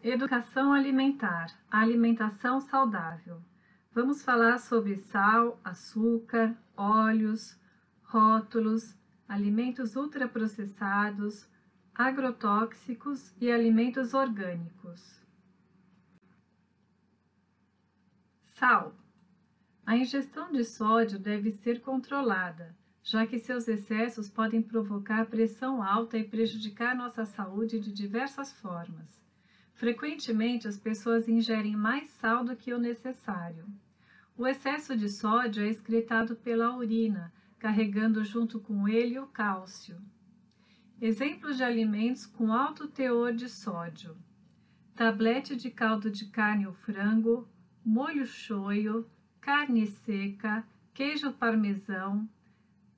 Educação alimentar, a alimentação saudável. Vamos falar sobre sal, açúcar, óleos, rótulos, alimentos ultraprocessados, agrotóxicos e alimentos orgânicos. Sal. A ingestão de sódio deve ser controlada, já que seus excessos podem provocar pressão alta e prejudicar nossa saúde de diversas formas. Frequentemente, as pessoas ingerem mais sal do que o necessário. O excesso de sódio é excretado pela urina, carregando junto com ele o cálcio. Exemplos de alimentos com alto teor de sódio: tablete de caldo de carne ou frango, molho shoyu, carne seca, queijo parmesão,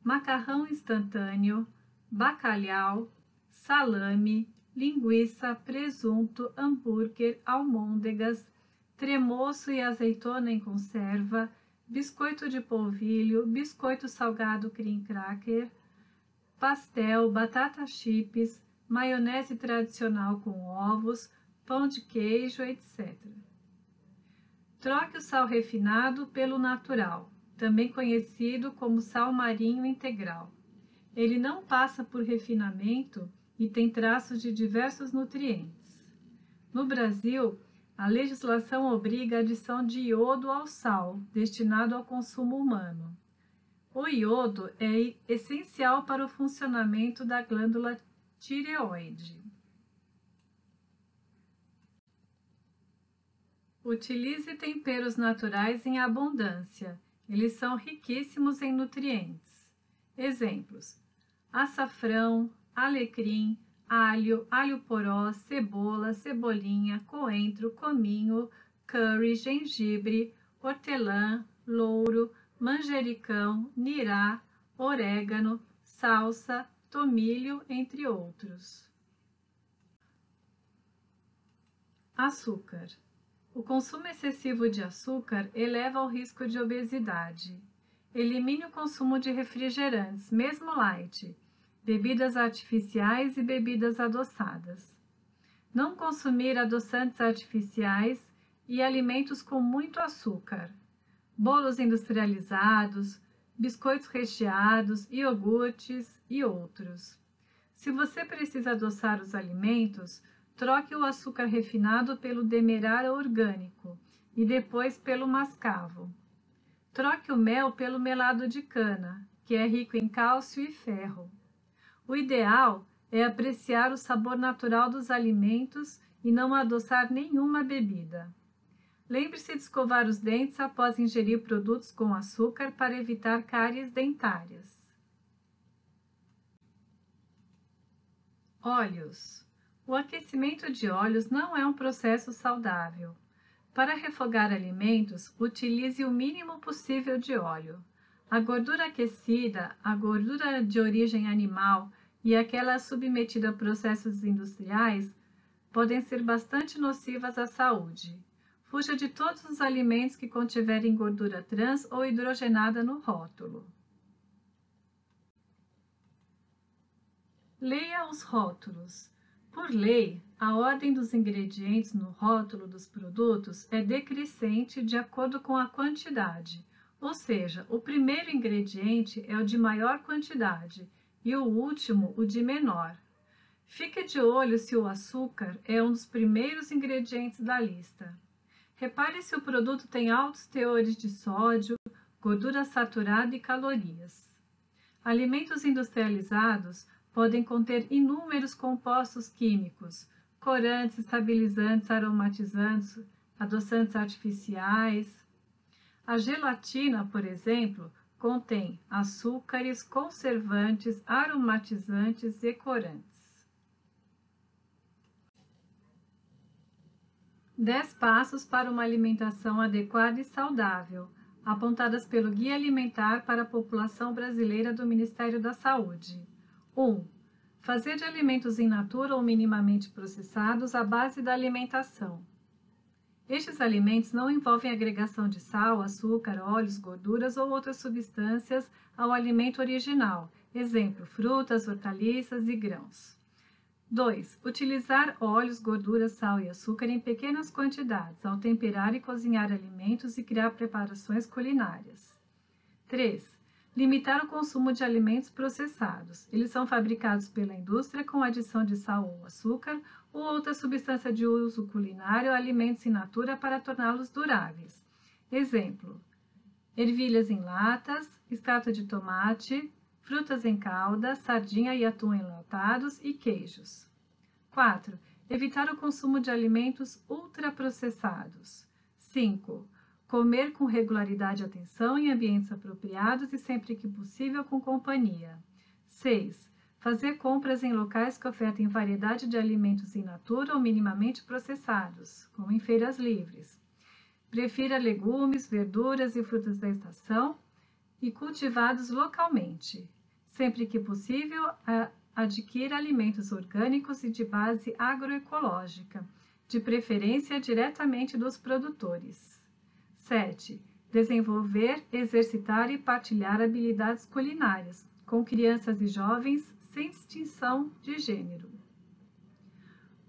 macarrão instantâneo, bacalhau, salame, linguiça, presunto, hambúrguer, almôndegas, tremoço e azeitona em conserva, biscoito de polvilho, biscoito salgado cream cracker, pastel, batata chips, maionese tradicional com ovos, pão de queijo, etc. Troque o sal refinado pelo natural, também conhecido como sal marinho integral. Ele não passa por refinamento e tem traços de diversos nutrientes. No Brasil, a legislação obriga a adição de iodo ao sal, destinado ao consumo humano. O iodo é essencial para o funcionamento da glândula tireoide. Utilize temperos naturais em abundância. Eles são riquíssimos em nutrientes. Exemplos: açafrão, alecrim, alho, alho poró, cebola, cebolinha, coentro, cominho, curry, gengibre, hortelã, louro, manjericão, nirá, orégano, salsa, tomilho, entre outros. Açúcar. O consumo excessivo de açúcar eleva o risco de obesidade. Elimine o consumo de refrigerantes, mesmo light, bebidas artificiais e bebidas adoçadas. Não consumir adoçantes artificiais e alimentos com muito açúcar. Bolos industrializados, biscoitos recheados, iogurtes e outros. Se você precisa adoçar os alimentos, troque o açúcar refinado pelo demerara orgânico e depois pelo mascavo. Troque o mel pelo melado de cana, que é rico em cálcio e ferro. O ideal é apreciar o sabor natural dos alimentos e não adoçar nenhuma bebida. Lembre-se de escovar os dentes após ingerir produtos com açúcar para evitar cáries dentárias. Óleos. O aquecimento de óleos não é um processo saudável. Para refogar alimentos, utilize o mínimo possível de óleo. A gordura aquecida, a gordura de origem animal e aquela submetida a processos industriais podem ser bastante nocivas à saúde. Fuja de todos os alimentos que contiverem gordura trans ou hidrogenada no rótulo. Leia os rótulos. Por lei, a ordem dos ingredientes no rótulo dos produtos é decrescente de acordo com a quantidade, ou seja, o primeiro ingrediente é o de maior quantidade e o último o de menor. Fique de olho se o açúcar é um dos primeiros ingredientes da lista. Repare se o produto tem altos teores de sódio, gordura saturada e calorias. Alimentos industrializados podem conter inúmeros compostos químicos, corantes, estabilizantes, aromatizantes, adoçantes artificiais. A gelatina, por exemplo, contém açúcares, conservantes, aromatizantes e corantes. 10 passos para uma alimentação adequada e saudável, apontadas pelo Guia Alimentar para a População Brasileira do Ministério da Saúde. 1. Fazer de alimentos in natura ou minimamente processados a base da alimentação. Estes alimentos não envolvem agregação de sal, açúcar, óleos, gorduras ou outras substâncias ao alimento original, exemplo, frutas, hortaliças e grãos. 2. Utilizar óleos, gorduras, sal e açúcar em pequenas quantidades ao temperar e cozinhar alimentos e criar preparações culinárias. 3. Limitar o consumo de alimentos processados. Eles são fabricados pela indústria com adição de sal ou açúcar ou outra substância de uso culinário ou alimentos in natura para torná-los duráveis. Exemplo: ervilhas em latas, extrato de tomate, frutas em calda, sardinha e atum enlatados e queijos. 4. Evitar o consumo de alimentos ultraprocessados. 5. Comer com regularidade e atenção em ambientes apropriados e sempre que possível com companhia. 6. Fazer compras em locais que ofertem variedade de alimentos in natura ou minimamente processados, como em feiras livres. Prefira legumes, verduras e frutas da estação e cultivados localmente. Sempre que possível, adquira alimentos orgânicos e de base agroecológica, de preferência diretamente dos produtores. 7. Desenvolver, exercitar e partilhar habilidades culinárias com crianças e jovens sem distinção de gênero.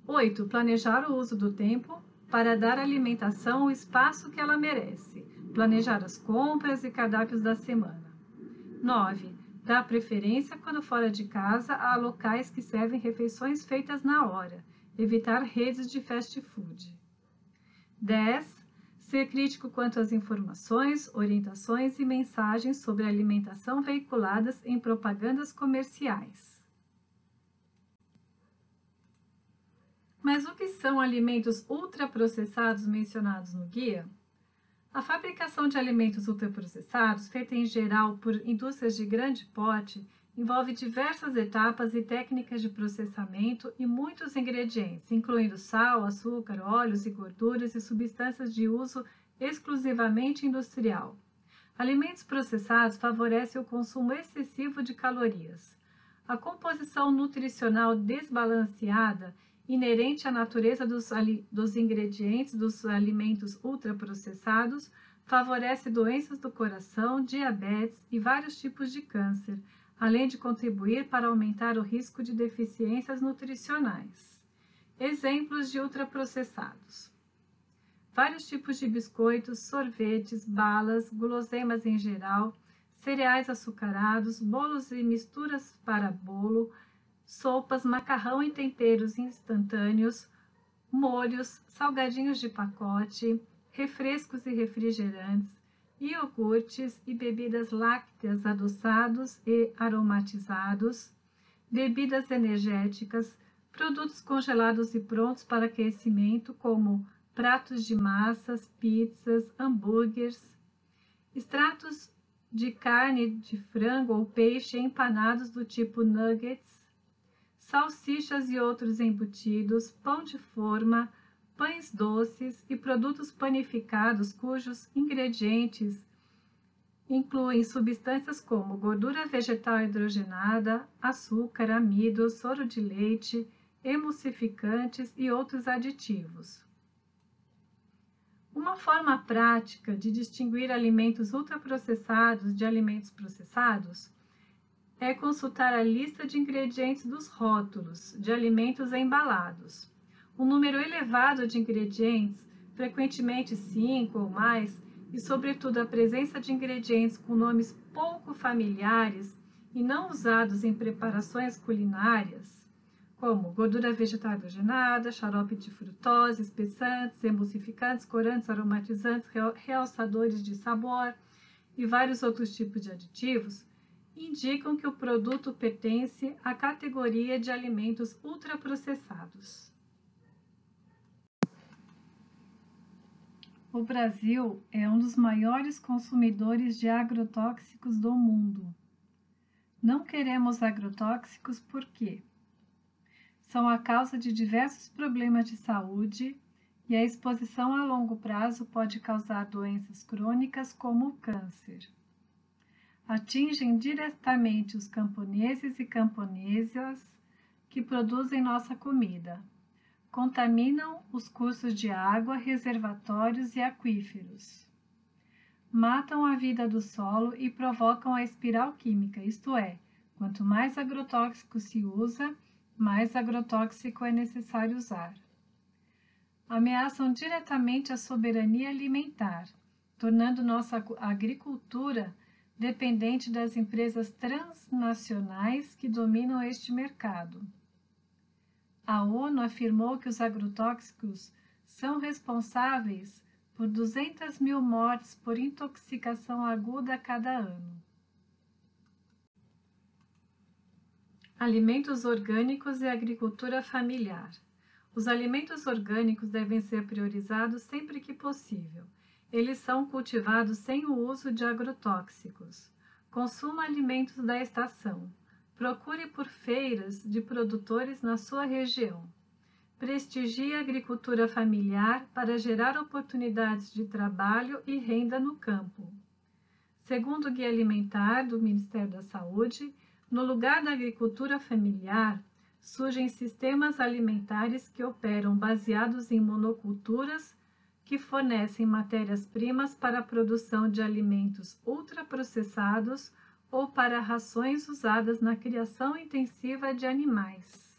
8. Planejar o uso do tempo para dar à alimentação o espaço que ela merece. Planejar as compras e cardápios da semana. 9. Dar preferência quando fora de casa a locais que servem refeições feitas na hora. Evitar redes de fast food. 10. Ser crítico quanto às informações, orientações e mensagens sobre alimentação veiculadas em propagandas comerciais. Mas o que são alimentos ultraprocessados mencionados no guia? A fabricação de alimentos ultraprocessados, feita em geral por indústrias de grande porte, envolve diversas etapas e técnicas de processamento e muitos ingredientes, incluindo sal, açúcar, óleos e gorduras e substâncias de uso exclusivamente industrial. Alimentos processados favorecem o consumo excessivo de calorias. A composição nutricional desbalanceada inerente à natureza dos ingredientes dos alimentos ultraprocessados favorece doenças do coração, diabetes e vários tipos de câncer, além de contribuir para aumentar o risco de deficiências nutricionais. Exemplos de ultraprocessados: vários tipos de biscoitos, sorvetes, balas, guloseimas em geral, cereais açucarados, bolos e misturas para bolo, sopas, macarrão e temperos instantâneos, molhos, salgadinhos de pacote, refrescos e refrigerantes, iogurtes e bebidas lácteas adoçados e aromatizados, bebidas energéticas, produtos congelados e prontos para aquecimento, como pratos de massas, pizzas, hambúrgueres, extratos de carne de frango ou peixe empanados do tipo nuggets, salsichas e outros embutidos, pão de forma, pães doces e produtos panificados cujos ingredientes incluem substâncias como gordura vegetal hidrogenada, açúcar, amido, soro de leite, emulsificantes e outros aditivos. Uma forma prática de distinguir alimentos ultraprocessados de alimentos processados é consultar a lista de ingredientes dos rótulos de alimentos embalados. Um número elevado de ingredientes, frequentemente 5 ou mais, e sobretudo a presença de ingredientes com nomes pouco familiares e não usados em preparações culinárias, como gordura vegetal hidrogenada, xarope de frutose, espessantes, emulsificantes, corantes, aromatizantes, realçadores de sabor e vários outros tipos de aditivos, indicam que o produto pertence à categoria de alimentos ultraprocessados. O Brasil é um dos maiores consumidores de agrotóxicos do mundo. Não queremos agrotóxicos porque são a causa de diversos problemas de saúde e a exposição a longo prazo pode causar doenças crônicas como o câncer. Atingem diretamente os camponeses e camponesas que produzem nossa comida. Contaminam os cursos de água, reservatórios e aquíferos. Matam a vida do solo e provocam a espiral química, isto é, quanto mais agrotóxico se usa, mais agrotóxico é necessário usar. Ameaçam diretamente a soberania alimentar, tornando nossa agricultura dependente das empresas transnacionais que dominam este mercado. A ONU afirmou que os agrotóxicos são responsáveis por 200 mil mortes por intoxicação aguda a cada ano. Alimentos orgânicos e agricultura familiar. Os alimentos orgânicos devem ser priorizados sempre que possível. Eles são cultivados sem o uso de agrotóxicos. Consuma alimentos da estação. Procure por feiras de produtores na sua região. Prestigie a agricultura familiar para gerar oportunidades de trabalho e renda no campo. Segundo o Guia Alimentar do Ministério da Saúde, no lugar da agricultura familiar, surgem sistemas alimentares que operam baseados em monoculturas que fornecem matérias-primas para a produção de alimentos ultraprocessados ou para rações usadas na criação intensiva de animais.